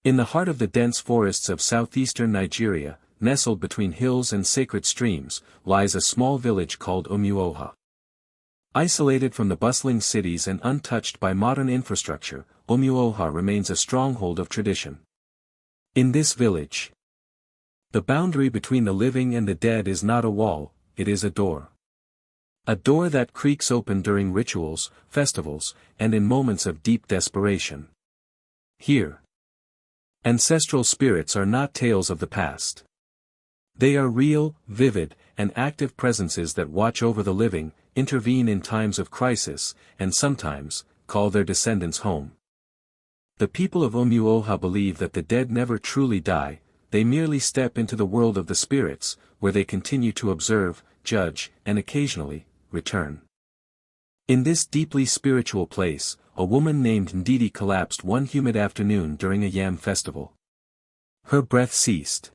In the heart of the dense forests of southeastern Nigeria, nestled between hills and sacred streams, lies a small village called Umuoha. Isolated from the bustling cities and untouched by modern infrastructure, Umuoha remains a stronghold of tradition. In this village, the boundary between the living and the dead is not a wall, it is a door. A door that creaks open during rituals, festivals, and in moments of deep desperation. Here, ancestral spirits are not tales of the past. They are real, vivid, and active presences that watch over the living, intervene in times of crisis, and sometimes, call their descendants home. The people of Umuoha believe that the dead never truly die, they merely step into the world of the spirits, where they continue to observe, judge, and occasionally, return. In this deeply spiritual place, a woman named Ndidi collapsed one humid afternoon during a yam festival. Her breath ceased.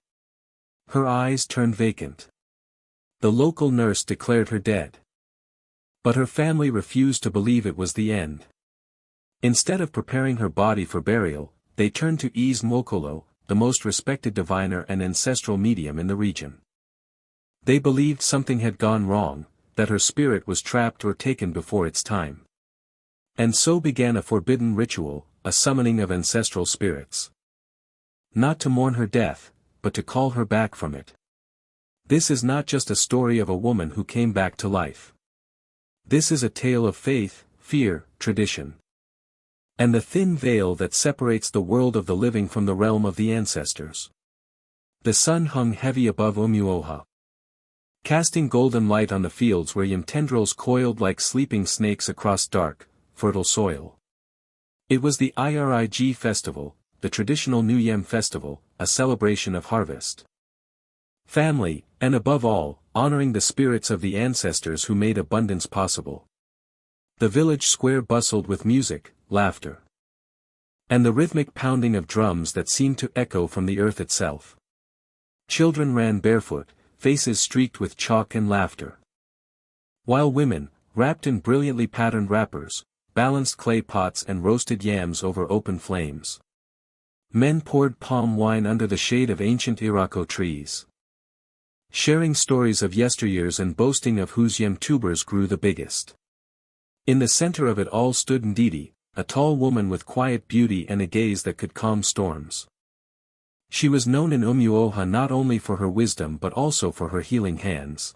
Her eyes turned vacant. The local nurse declared her dead. But her family refused to believe it was the end. Instead of preparing her body for burial, they turned to Eze Mokolo, the most respected diviner and ancestral medium in the region. They believed something had gone wrong, that her spirit was trapped or taken before its time. And so began a forbidden ritual, a summoning of ancestral spirits. Not to mourn her death, but to call her back from it. This is not just a story of a woman who came back to life. This is a tale of faith, fear, tradition, and the thin veil that separates the world of the living from the realm of the ancestors. The sun hung heavy above Umuoha, casting golden light on the fields where yam tendrils coiled like sleeping snakes across dark, fertile soil. It was the Irig festival, the traditional New Yam festival, a celebration of harvest, family, and above all, honoring the spirits of the ancestors who made abundance possible. The village square bustled with music, laughter, and the rhythmic pounding of drums that seemed to echo from the earth itself. Children ran barefoot, faces streaked with chalk and laughter, while women, wrapped in brilliantly patterned wrappers, balanced clay pots and roasted yams over open flames. Men poured palm wine under the shade of ancient iroko trees, sharing stories of yesteryears and boasting of whose yam tubers grew the biggest. In the center of it all stood Ndidi, a tall woman with quiet beauty and a gaze that could calm storms. She was known in Umuoha not only for her wisdom but also for her healing hands.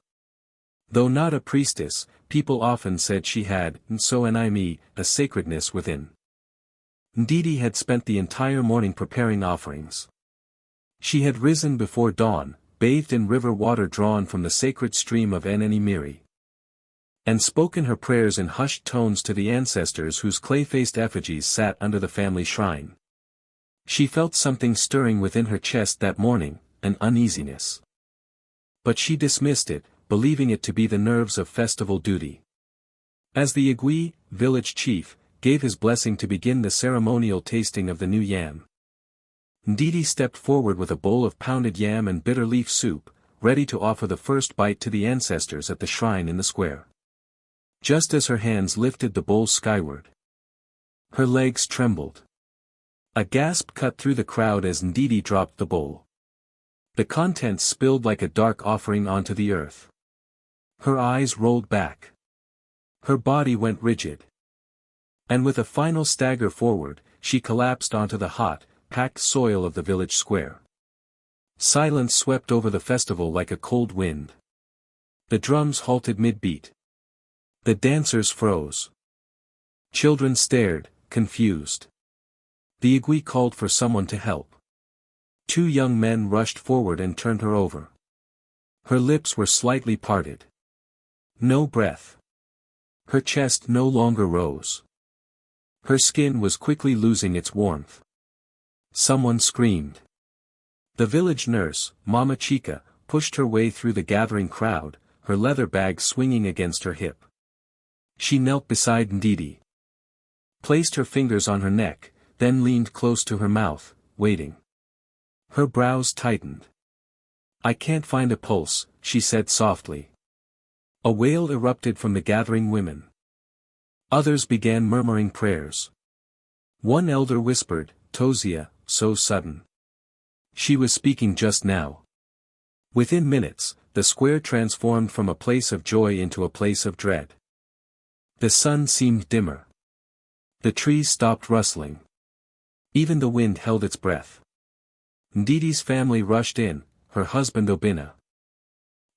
Though not a priestess, people often said she had, a sacredness within. Ndidi had spent the entire morning preparing offerings. She had risen before dawn, bathed in river water drawn from the sacred stream of Nnimiri, and spoken her prayers in hushed tones to the ancestors whose clay-faced effigies sat under the family shrine. She felt something stirring within her chest that morning, an uneasiness. But she dismissed it, believing it to be the nerves of festival duty. As the Igwe, village chief, gave his blessing to begin the ceremonial tasting of the new yam, Ndidi stepped forward with a bowl of pounded yam and bitter leaf soup, ready to offer the first bite to the ancestors at the shrine in the square. Just as her hands lifted the bowl skyward, her legs trembled. A gasp cut through the crowd as Ndidi dropped the bowl. The contents spilled like a dark offering onto the earth. Her eyes rolled back. Her body went rigid. And with a final stagger forward, she collapsed onto the hot, packed soil of the village square. Silence swept over the festival like a cold wind. The drums halted mid-beat. The dancers froze. Children stared, confused. The Igwe called for someone to help. 2 young men rushed forward and turned her over. Her lips were slightly parted. No breath. Her chest no longer rose. Her skin was quickly losing its warmth. Someone screamed. The village nurse, Mama Chica, pushed her way through the gathering crowd, her leather bag swinging against her hip. She knelt beside Ndidi, placed her fingers on her neck, then leaned close to her mouth, waiting. Her brows tightened. "I can't find a pulse," she said softly. A wail erupted from the gathering women. Others began murmuring prayers. One elder whispered, "Tozia, so sudden. She was speaking just now. Within minutes, the square transformed from a place of joy into a place of dread. The sun seemed dimmer. The trees stopped rustling. Even the wind held its breath. Ndidi's family rushed in, her husband Obinna.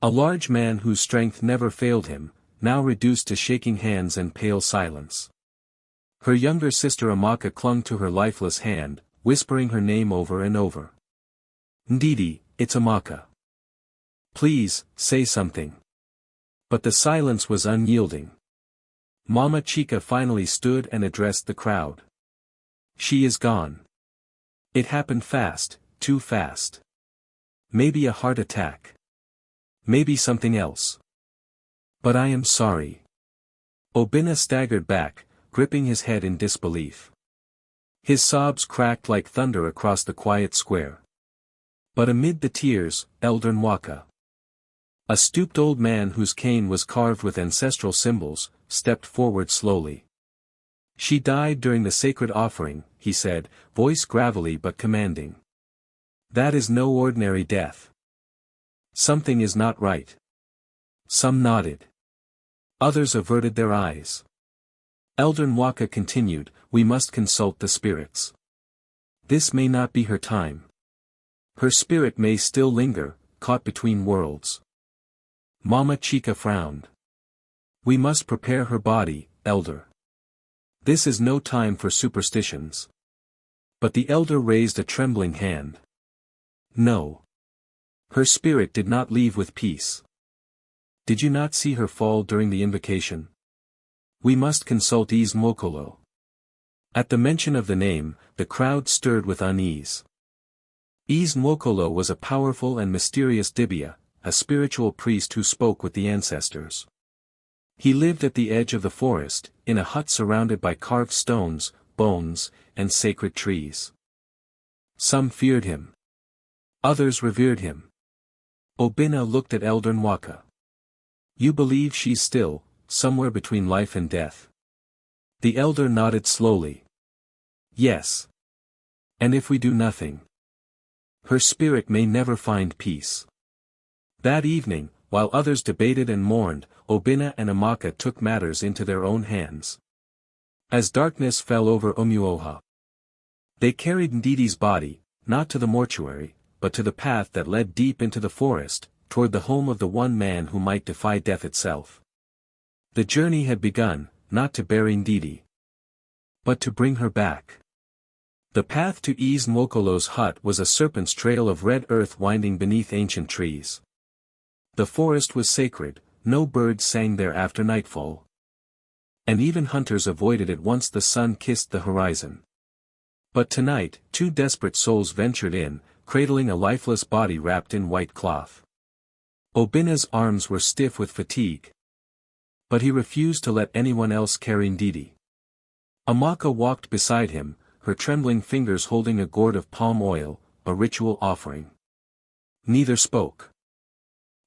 A large man whose strength never failed him, now reduced to shaking hands and pale silence. Her younger sister Amaka clung to her lifeless hand, whispering her name over and over. Ndidi, it's Amaka. Please, say something. But the silence was unyielding. Mama Chica finally stood and addressed the crowd. She is gone. It happened fast, too fast. Maybe a heart attack. Maybe something else. But I am sorry. Obinna staggered back, gripping his head in disbelief. His sobs cracked like thunder across the quiet square. But amid the tears, Elder Nwaka, a stooped old man whose cane was carved with ancestral symbols, stepped forward slowly. She died during the sacred offering, he said, voice gravelly but commanding. That is no ordinary death. Something is not right. Some nodded. Others averted their eyes. Elder Nwaka continued, we must consult the spirits. This may not be her time. Her spirit may still linger, caught between worlds. Mama Chica frowned. We must prepare her body, Elder. This is no time for superstitions. But the elder raised a trembling hand. No. Her spirit did not leave with peace. Did you not see her fall during the invocation? We must consult Mwokolo. At the mention of the name, the crowd stirred with unease. Mwokolo was a powerful and mysterious dibia, a spiritual priest who spoke with the ancestors. He lived at the edge of the forest, in a hut surrounded by carved stones, bones, and sacred trees. Some feared him. Others revered him. Obinna looked at Elder Nwaka. You believe she's still, somewhere between life and death? The elder nodded slowly. Yes. And if we do nothing? Her spirit may never find peace. That evening, while others debated and mourned, Obinna and Amaka took matters into their own hands. As darkness fell over Omuoha, they carried Ndidi's body, not to the mortuary, but to the path that led deep into the forest, toward the home of the one man who might defy death itself. The journey had begun, not to bury Ndidi, but to bring her back. The path to Nwokolo's hut was a serpent's trail of red earth winding beneath ancient trees. The forest was sacred, no birds sang there after nightfall. And even hunters avoided it once the sun kissed the horizon. But tonight, two desperate souls ventured in, cradling a lifeless body wrapped in white cloth. Obinna's arms were stiff with fatigue. But he refused to let anyone else carry Ndidi. Amaka walked beside him, her trembling fingers holding a gourd of palm oil, a ritual offering. Neither spoke.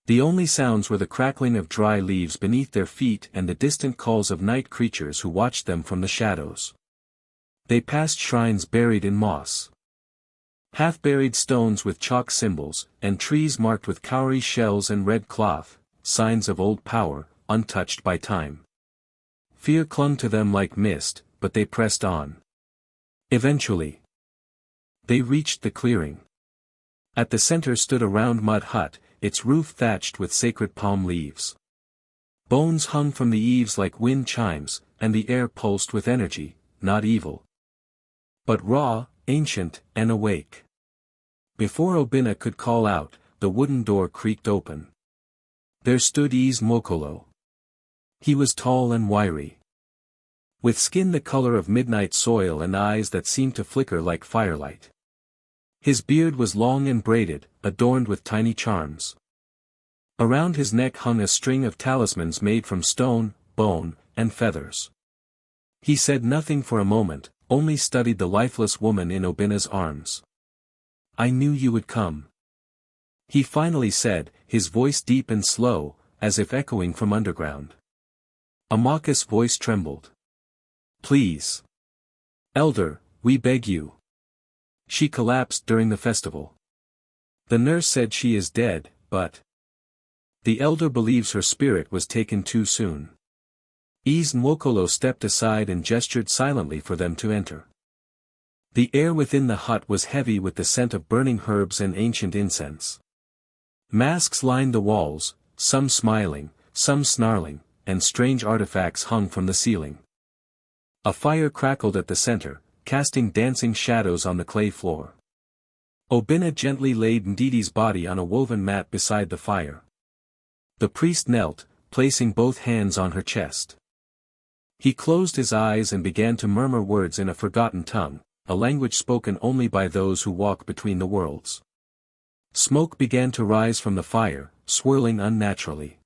The only sounds were the crackling of dry leaves beneath their feet and the distant calls of night creatures who watched them from the shadows. They passed shrines buried in moss, half-buried stones with chalk symbols, and trees marked with cowrie shells and red cloth, signs of old power, untouched by time. Fear clung to them like mist, but they pressed on. Eventually, they reached the clearing. At the center stood a round mud hut, its roof thatched with sacred palm leaves. Bones hung from the eaves like wind chimes, and the air pulsed with energy, not evil, but raw, ancient, and awake. Before Obinna could call out, the wooden door creaked open. There stood Mwokolo. He was tall and wiry, with skin the color of midnight soil and eyes that seemed to flicker like firelight. His beard was long and braided, adorned with tiny charms. Around his neck hung a string of talismans made from stone, bone, and feathers. He said nothing for a moment, only studied the lifeless woman in Obinna's arms. I knew you would come. He finally said, his voice deep and slow, as if echoing from underground. Amaka's voice trembled. Please. Elder, we beg you. She collapsed during the festival. The nurse said she is dead, but the elder believes her spirit was taken too soon. Nwokolo stepped aside and gestured silently for them to enter. The air within the hut was heavy with the scent of burning herbs and ancient incense. Masks lined the walls, some smiling, some snarling, and strange artifacts hung from the ceiling. A fire crackled at the center, casting dancing shadows on the clay floor. Obinna gently laid Ndidi's body on a woven mat beside the fire. The priest knelt, placing both hands on her chest. He closed his eyes and began to murmur words in a forgotten tongue, a language spoken only by those who walk between the worlds. Smoke began to rise from the fire, swirling unnaturally.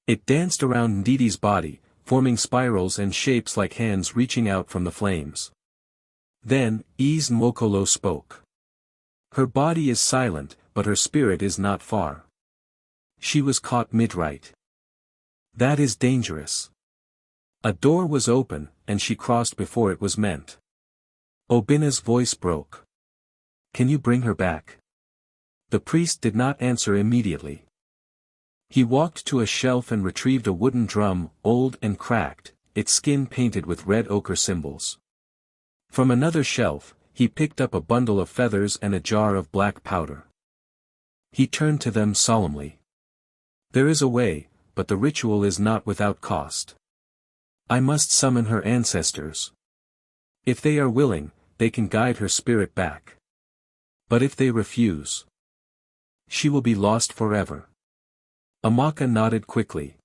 It danced around Ndidi's body, forming spirals and shapes like hands reaching out from the flames. Then, Nwokolo spoke. Her body is silent, but her spirit is not far. She was caught mid-right. That is dangerous. A door was open, and she crossed before it was meant. Obinna's voice broke. Can you bring her back? The priest did not answer immediately. He walked to a shelf and retrieved a wooden drum, old and cracked, its skin painted with red ochre symbols. From another shelf, he picked up a bundle of feathers and a jar of black powder. He turned to them solemnly. There is a way, but the ritual is not without cost. I must summon her ancestors. If they are willing, they can guide her spirit back. But if they refuse, she will be lost forever. Amaka nodded quickly.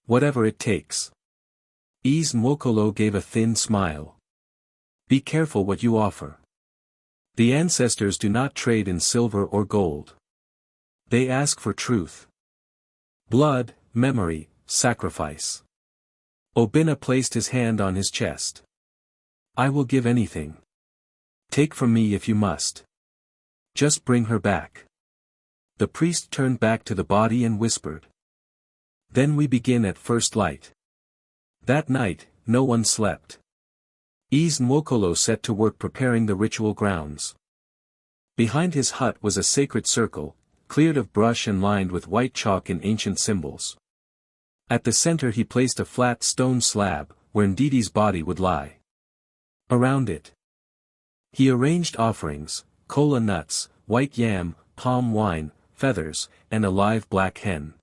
Whatever it takes. Nwokolo gave a thin smile. Be careful what you offer. The ancestors do not trade in silver or gold. They ask for truth. Blood, memory, sacrifice. Obinna placed his hand on his chest. I will give anything. Take from me if you must. Just bring her back. The priest turned back to the body and whispered. Then we begin at first light. That night, no one slept. Nwokolo set to work preparing the ritual grounds. Behind his hut was a sacred circle, cleared of brush and lined with white chalk in ancient symbols. At the center he placed a flat stone slab, where Ndidi's body would lie. Around it, he arranged offerings, kola nuts, white yam, palm wine, feathers, and a live black hen.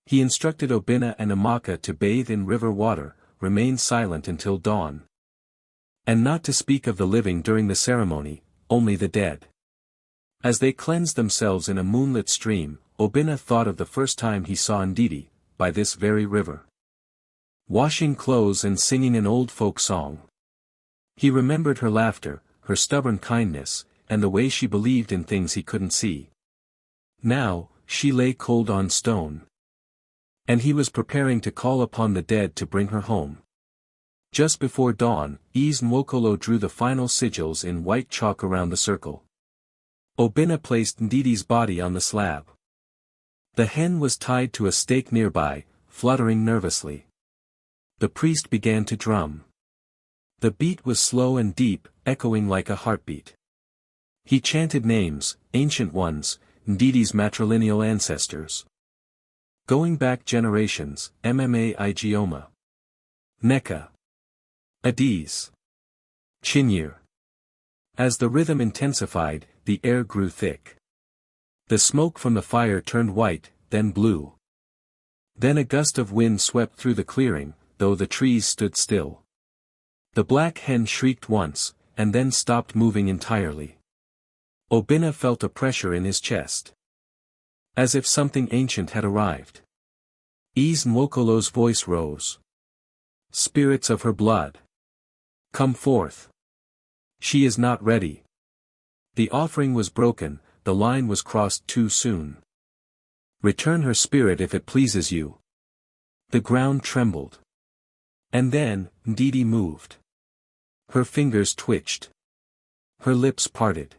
He instructed Obinna and Amaka to bathe in river water, remain silent until dawn. And not to speak of the living during the ceremony, only the dead. As they cleansed themselves in a moonlit stream, Obinna thought of the first time he saw Ndidi, by this very river. Washing clothes and singing an old folk song. He remembered her laughter, her stubborn kindness, and the way she believed in things he couldn't see. Now, she lay cold on stone. And he was preparing to call upon the dead to bring her home. Just before dawn, Nwokolo drew the final sigils in white chalk around the circle. Obinna placed Ndidi's body on the slab. The hen was tied to a stake nearby, fluttering nervously. The priest began to drum. The beat was slow and deep, echoing like a heartbeat. He chanted names, ancient ones, Ndidi's matrilineal ancestors. Going back generations, Mma Igioma. Neka. Adis. Chinyir. As the rhythm intensified, the air grew thick. The smoke from the fire turned white, then blue. Then a gust of wind swept through the clearing, though the trees stood still. The black hen shrieked once, and then stopped moving entirely. Obinna felt a pressure in his chest. As if something ancient had arrived. Nwokolo's voice rose. Spirits of her blood. Come forth. She is not ready. The offering was broken, the line was crossed too soon. Return her spirit if it pleases you. The ground trembled. And then, Ndidi moved. Her fingers twitched. Her lips parted.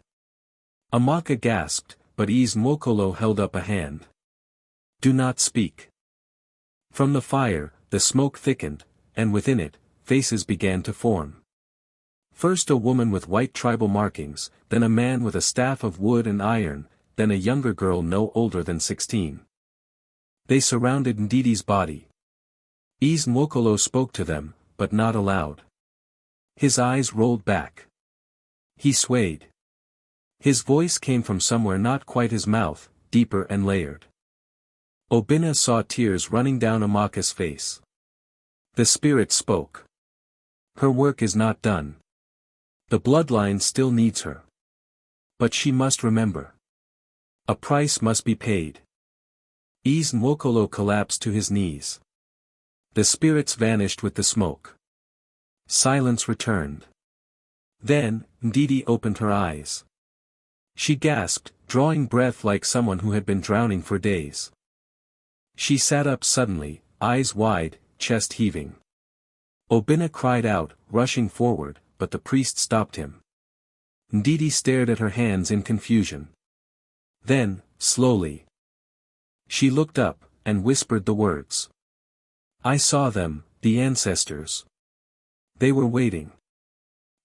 Amaka gasped, but Nwokolo held up a hand. Do not speak. From the fire, the smoke thickened, and within it, faces began to form. First a woman with white tribal markings, then a man with a staff of wood and iron, then a younger girl no older than 16. They surrounded Ndidi's body. Nwokolo spoke to them, but not aloud. His eyes rolled back. He swayed. His voice came from somewhere not quite his mouth, deeper and layered. Obinna saw tears running down Amaka's face. The spirit spoke. Her work is not done. The bloodline still needs her. But she must remember. A price must be paid. Nwokolo collapsed to his knees. The spirits vanished with the smoke. Silence returned. Then, Ndidi opened her eyes. She gasped, drawing breath like someone who had been drowning for days. She sat up suddenly, eyes wide, chest heaving. Obinna cried out, rushing forward, but the priest stopped him. Ndidi stared at her hands in confusion. Then, slowly, she looked up, and whispered the words. I saw them, the ancestors. They were waiting.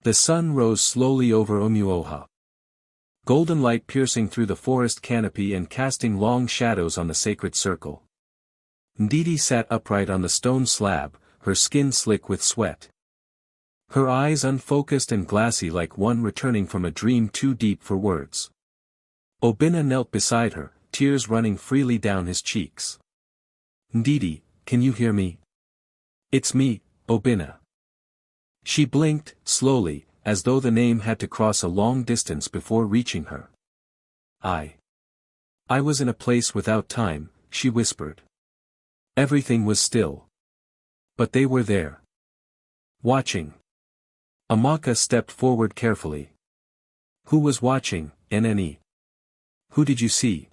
The sun rose slowly over Omuoha. Golden light piercing through the forest canopy and casting long shadows on the sacred circle. Ndidi sat upright on the stone slab, her skin slick with sweat. Her eyes unfocused and glassy like one returning from a dream too deep for words. Obinna knelt beside her, tears running freely down his cheeks. Ndidi, can you hear me? It's me, Obinna. She blinked, slowly, as though the name had to cross a long distance before reaching her. I was in a place without time, she whispered. Everything was still. But they were there. Watching. Amaka stepped forward carefully. Who was watching, Nne? Who did you see?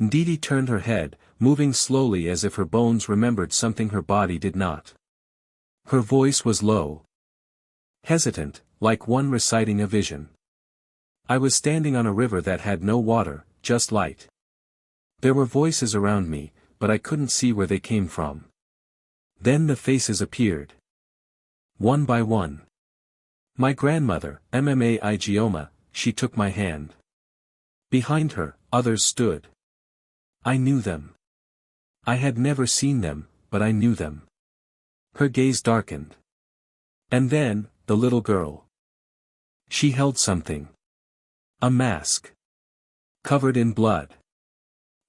Ndidi turned her head, moving slowly as if her bones remembered something her body did not. Her voice was low. Hesitant, like one reciting a vision. I was standing on a river that had no water, just light. There were voices around me, but I couldn't see where they came from. Then the faces appeared. One by one. My grandmother, Mma Igioma, she took my hand. Behind her, others stood. I knew them. I had never seen them, but I knew them. Her gaze darkened. And then, the little girl. She held something. A mask. Covered in blood.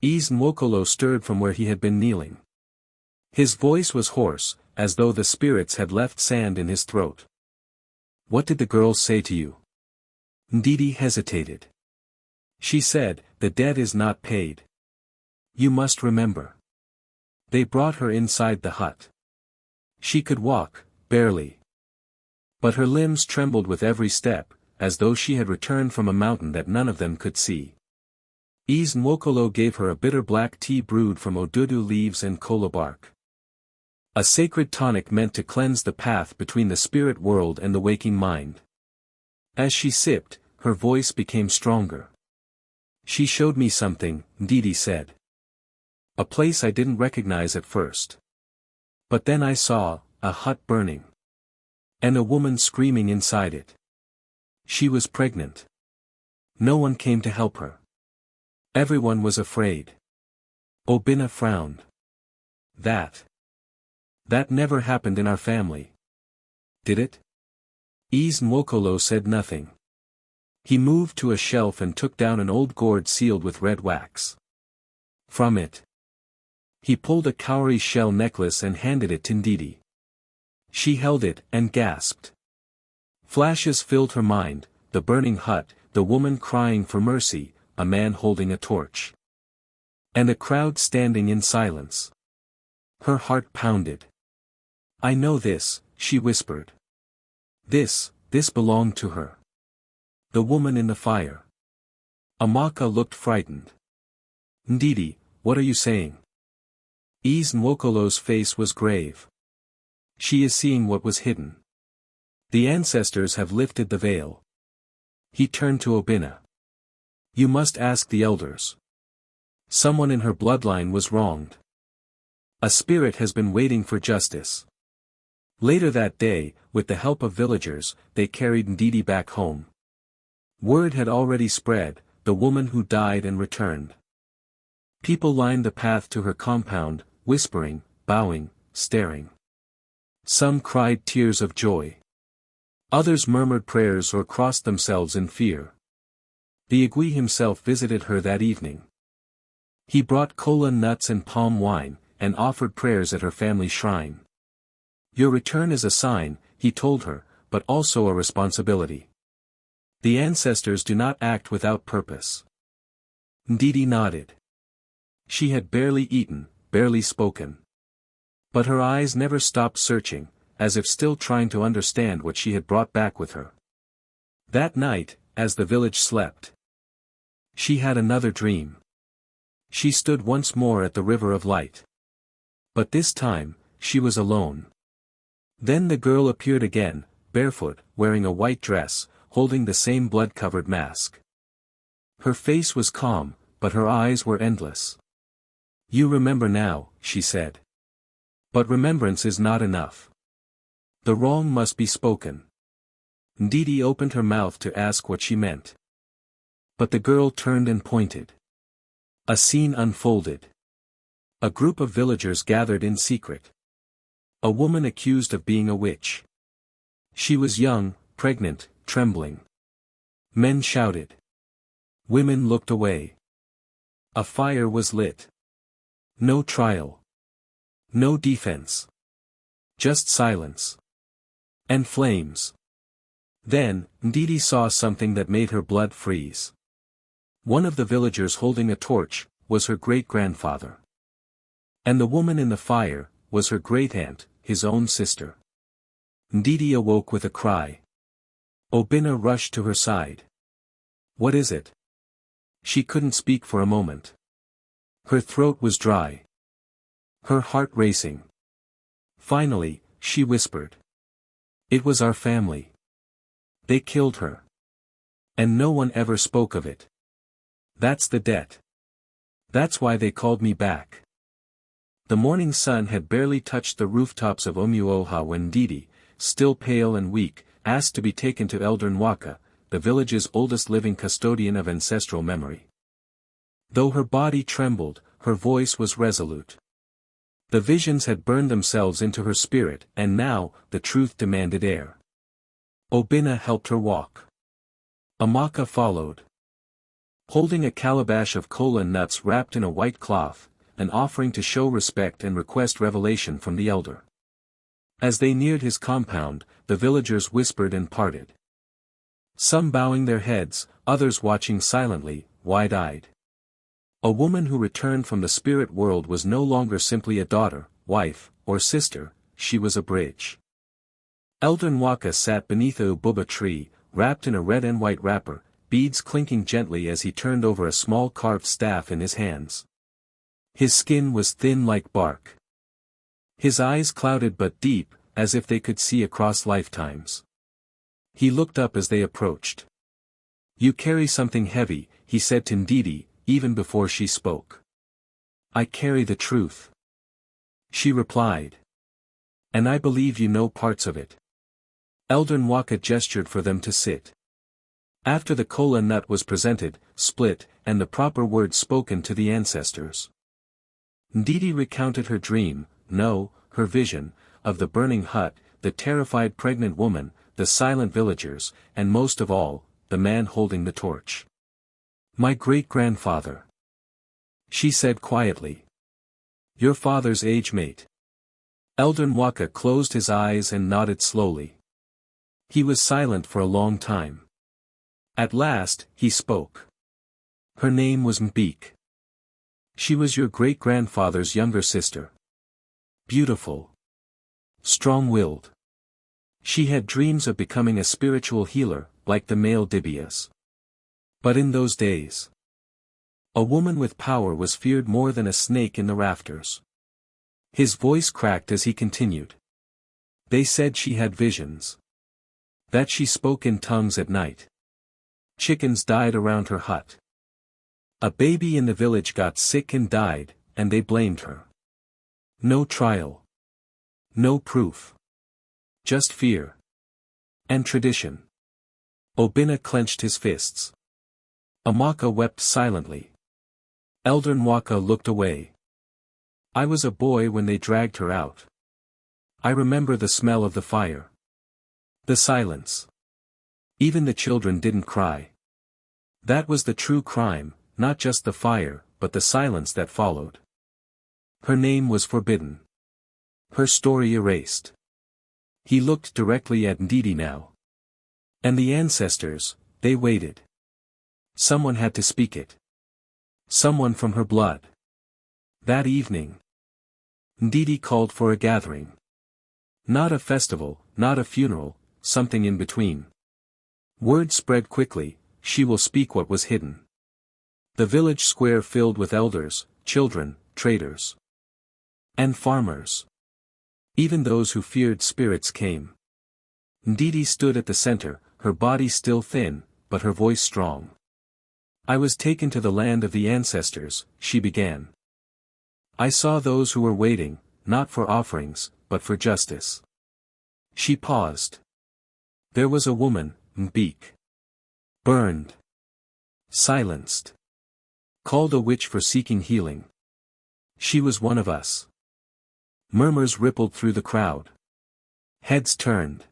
Nwokolo stirred from where he had been kneeling. His voice was hoarse, as though the spirits had left sand in his throat. What did the girl say to you? Ndidi hesitated. She said, the debt is not paid. You must remember. They brought her inside the hut. She could walk, barely. But her limbs trembled with every step, as though she had returned from a mountain that none of them could see. Nwokolo gave her a bitter black tea brewed from odudu leaves and kola bark. A sacred tonic meant to cleanse the path between the spirit world and the waking mind. As she sipped, her voice became stronger. She showed me something, Ndidi said. A place I didn't recognize at first. But then I saw, a hut burning. And a woman screaming inside it. She was pregnant. No one came to help her. Everyone was afraid. Obinna frowned. That never happened in our family. Did it? Nwokolo said nothing. He moved to a shelf and took down an old gourd sealed with red wax. From it, he pulled a cowrie shell necklace and handed it to Ndidi. She held it and gasped. Flashes filled her mind, the burning hut, the woman crying for mercy, a man holding a torch. And a crowd standing in silence. Her heart pounded. I know this, she whispered. This belonged to her. The woman in the fire. Amaka looked frightened. Ndidi, what are you saying? Nwokolo's face was grave. She is seeing what was hidden. The ancestors have lifted the veil. He turned to Obinna. You must ask the elders. Someone in her bloodline was wronged. A spirit has been waiting for justice. Later that day, with the help of villagers, they carried Ndidi back home. Word had already spread, the woman who died and returned. People lined the path to her compound, whispering, bowing, staring. Some cried tears of joy. Others murmured prayers or crossed themselves in fear. The Igui himself visited her that evening. He brought kola nuts and palm wine, and offered prayers at her family shrine. Your return is a sign, he told her, but also a responsibility. The ancestors do not act without purpose. Ndidi nodded. She had barely eaten, barely spoken. But her eyes never stopped searching, as if still trying to understand what she had brought back with her. That night, as the village slept, she had another dream. She stood once more at the river of light. But this time, she was alone. Then the girl appeared again, barefoot, wearing a white dress, holding the same blood-covered mask. Her face was calm, but her eyes were endless. You remember now, she said. But remembrance is not enough. The wrong must be spoken. Ndidi opened her mouth to ask what she meant. But the girl turned and pointed. A scene unfolded. A group of villagers gathered in secret. A woman accused of being a witch. She was young, pregnant, trembling. Men shouted. Women looked away. A fire was lit. No trial. No defense. Just silence. And flames. Then, Ndidi saw something that made her blood freeze. One of the villagers holding a torch, was her great-grandfather. And the woman in the fire, was her great-aunt, his own sister. Ndidi awoke with a cry. Obinna rushed to her side. What is it? She couldn't speak for a moment. Her throat was dry. Her heart racing. Finally, she whispered. It was our family. They killed her. And no one ever spoke of it. That's the debt. That's why they called me back. The morning sun had barely touched the rooftops of Omuoha when Ndidi, still pale and weak, asked to be taken to Elder Nwaka, the village's oldest living custodian of ancestral memory. Though her body trembled, her voice was resolute. The visions had burned themselves into her spirit, and now, the truth demanded air. Obinna helped her walk. Amaka followed. Holding a calabash of kola nuts wrapped in a white cloth, an offering to show respect and request revelation from the elder. As they neared his compound, the villagers whispered and parted. Some bowing their heads, others watching silently, wide-eyed. A woman who returned from the spirit world was no longer simply a daughter, wife, or sister, she was a bridge. Elder Nwaka sat beneath a ububa tree, wrapped in a red and white wrapper, beads clinking gently as he turned over a small carved staff in his hands. His skin was thin like bark. His eyes clouded but deep, as if they could see across lifetimes. He looked up as they approached. You carry something heavy, he said to Ndidi, even before she spoke. I carry the truth. She replied. And I believe you know parts of it. Elder Nwaka gestured for them to sit. After the kola nut was presented, split, and the proper words spoken to the ancestors. Ndidi recounted her dream, no, her vision, of the burning hut, the terrified pregnant woman, the silent villagers, and most of all, the man holding the torch. My great-grandfather. She said quietly. Your father's age mate. Elder Nwaka closed his eyes and nodded slowly. He was silent for a long time. At last, he spoke. Her name was Mbik. She was your great-grandfather's younger sister. Beautiful. Strong-willed. She had dreams of becoming a spiritual healer, like the male Dibias. But in those days, a woman with power was feared more than a snake in the rafters. His voice cracked as he continued. They said she had visions. That she spoke in tongues at night. Chickens died around her hut. A baby in the village got sick and died, and they blamed her. No trial. No proof. just fear. And tradition. Obinna clenched his fists. Amaka wept silently. Elder Nwaka looked away. I was a boy when they dragged her out. I remember the smell of the fire. The silence. Even the children didn't cry. That was the true crime, not just the fire, but the silence that followed. Her name was forbidden. Her story erased. He looked directly at Ndidi now. And the ancestors, they waited. Someone had to speak it. Someone from her blood. That evening, Ndidi called for a gathering. Not a festival, not a funeral, something in between. Word spread quickly, she will speak what was hidden. The village square filled with elders, children, traders. And farmers. Even those who feared spirits came. Ndidi stood at the center, her body still thin, but her voice strong. I was taken to the land of the ancestors, she began. I saw those who were waiting, not for offerings, but for justice. She paused. There was a woman, Mbik. Burned. Silenced. Called a witch for seeking healing. She was one of us. Murmurs rippled through the crowd. Heads turned.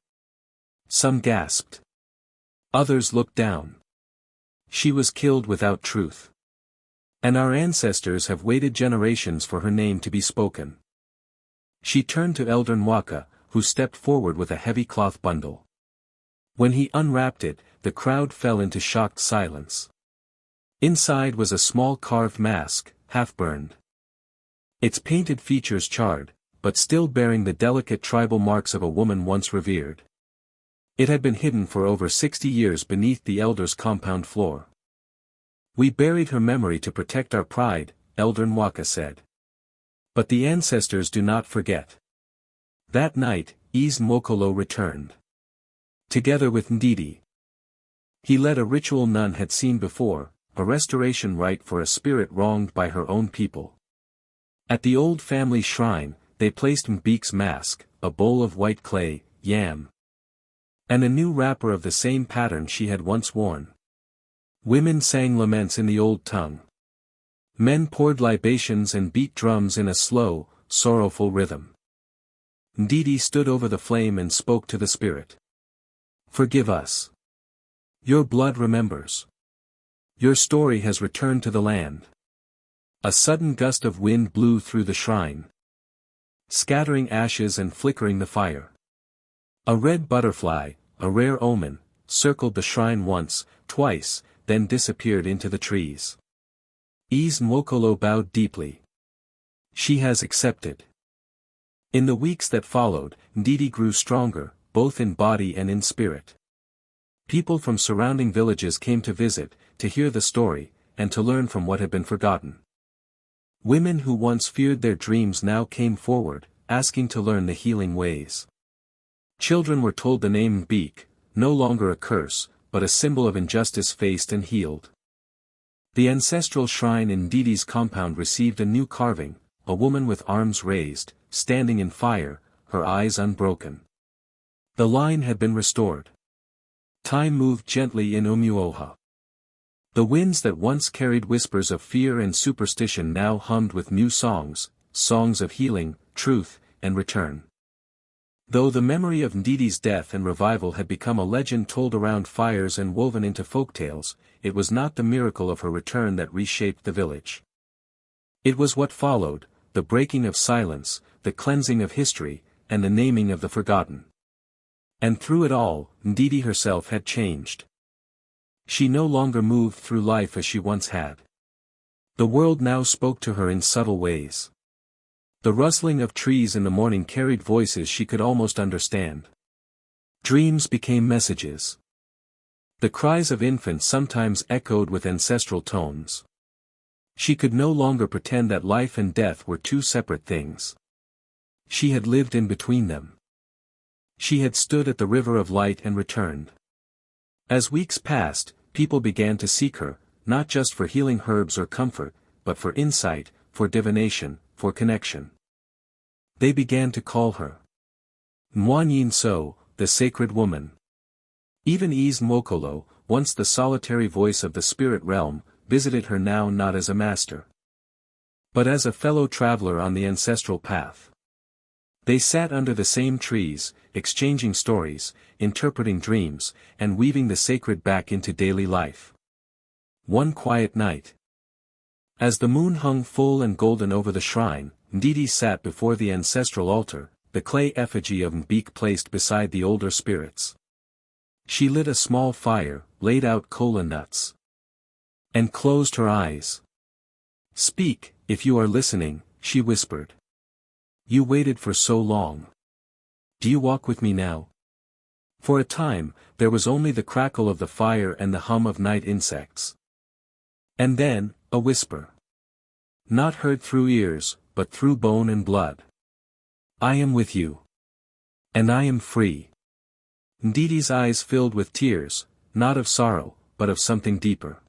Some gasped. Others looked down. She was killed without truth. And our ancestors have waited generations for her name to be spoken. She turned to Elder Nwaka, who stepped forward with a heavy cloth bundle. When he unwrapped it, the crowd fell into shocked silence. Inside was a small carved mask, half-burned. Its painted features charred, but still bearing the delicate tribal marks of a woman once revered. It had been hidden for over 60 years beneath the elder's compound floor. We buried her memory to protect our pride, Elder Nwaka said. But the ancestors do not forget. That night, Nwokolo returned. Together with Ndidi. He led a ritual none had seen before, a restoration rite for a spirit wronged by her own people. At the old family shrine, they placed Mbik's mask, a bowl of white clay, yam. And a new wrapper of the same pattern she had once worn. Women sang laments in the old tongue. Men poured libations and beat drums in a slow, sorrowful rhythm. Ndidi stood over the flame and spoke to the spirit. Forgive us. Your blood remembers. Your story has returned to the land. A sudden gust of wind blew through the shrine, scattering ashes and flickering the fire. A red butterfly, a rare omen, circled the shrine once, twice, then disappeared into the trees. Nwokolo bowed deeply. She has accepted. In the weeks that followed, Ndidi grew stronger, both in body and in spirit. People from surrounding villages came to visit, to hear the story, and to learn from what had been forgotten. Women who once feared their dreams now came forward, asking to learn the healing ways. Children were told the name Mbik, no longer a curse, but a symbol of injustice faced and healed. The ancestral shrine in Ndidi's compound received a new carving, a woman with arms raised, standing in fire, her eyes unbroken. The line had been restored. Time moved gently in Umuoha. The winds that once carried whispers of fear and superstition now hummed with new songs, songs of healing, truth, and return. Though the memory of Ndidi's death and revival had become a legend told around fires and woven into folktales, it was not the miracle of her return that reshaped the village. It was what followed, the breaking of silence, the cleansing of history, and the naming of the forgotten. And through it all, Ndidi herself had changed. She no longer moved through life as she once had. The world now spoke to her in subtle ways. The rustling of trees in the morning carried voices she could almost understand. Dreams became messages. The cries of infants sometimes echoed with ancestral tones. She could no longer pretend that life and death were two separate things. She had lived in between them. She had stood at the river of light and returned. As weeks passed, people began to seek her, not just for healing herbs or comfort, but for insight, for divination, for connection. They began to call her Mwanyin So, the sacred woman. Even Ease Mwokolo, once the solitary voice of the spirit realm, visited her now not as a master, but as a fellow traveler on the ancestral path. They sat under the same trees, exchanging stories, interpreting dreams, and weaving the sacred back into daily life. One quiet night, as the moon hung full and golden over the shrine, Ndidi sat before the ancestral altar, the clay effigy of Mbik placed beside the older spirits. She lit a small fire, laid out kola nuts, and closed her eyes. "Speak, if you are listening," she whispered. "You waited for so long. Do you walk with me now?" For a time, there was only the crackle of the fire and the hum of night insects. And then, a whisper. Not heard through ears, but through bone and blood. "I am with you. And I am free." Ndidi's eyes filled with tears, not of sorrow, but of something deeper.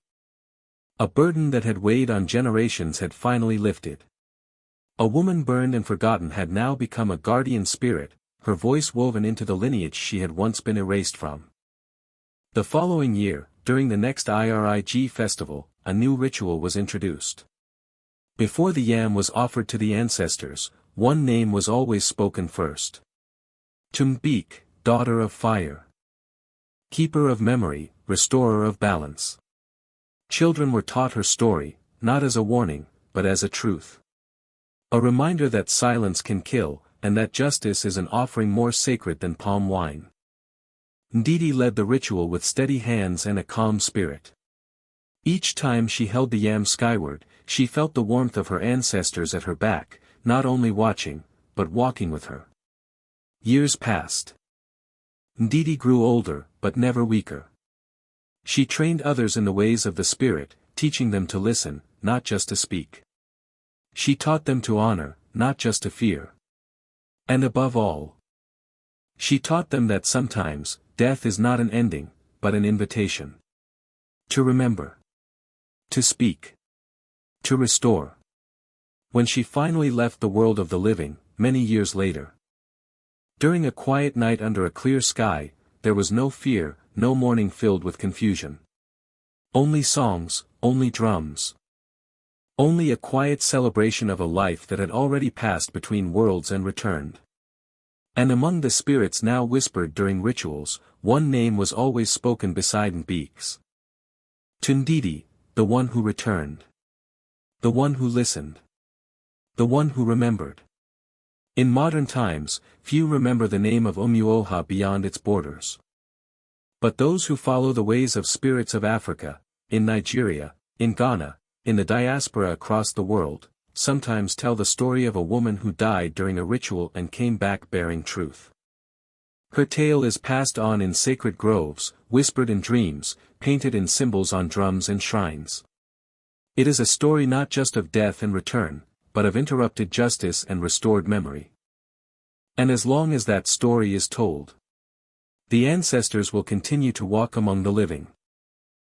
A burden that had weighed on generations had finally lifted. A woman burned and forgotten had now become a guardian spirit, her voice woven into the lineage she had once been erased from. The following year, during the next IRIG festival, a new ritual was introduced. Before the yam was offered to the ancestors, one name was always spoken first. Tumbik, daughter of fire. Keeper of memory, restorer of balance. Children were taught her story, not as a warning, but as a truth. A reminder that silence can kill, and that justice is an offering more sacred than palm wine. Ndidi led the ritual with steady hands and a calm spirit. Each time she held the yam skyward, she felt the warmth of her ancestors at her back, not only watching, but walking with her. Years passed. Ndidi grew older, but never weaker. She trained others in the ways of the spirit, teaching them to listen, not just to speak. She taught them to honor, not just to fear. And above all, she taught them that sometimes, death is not an ending, but an invitation. To remember. To speak. To restore. When she finally left the world of the living, many years later. During a quiet night under a clear sky, there was no fear, no mourning filled with confusion. Only songs, only drums. Only a quiet celebration of a life that had already passed between worlds and returned. And among the spirits now whispered during rituals, one name was always spoken beside Mbik's. Ndidi, the one who returned. The one who listened. The one who remembered. In modern times, few remember the name of Umuoha beyond its borders. But those who follow the ways of spirits of Africa, in Nigeria, in Ghana, in the diaspora across the world, sometimes tell the story of a woman who died during a ritual and came back bearing truth. Her tale is passed on in sacred groves, whispered in dreams, painted in symbols on drums and shrines. It is a story not just of death and return, but of interrupted justice and restored memory. And as long as that story is told, the ancestors will continue to walk among the living.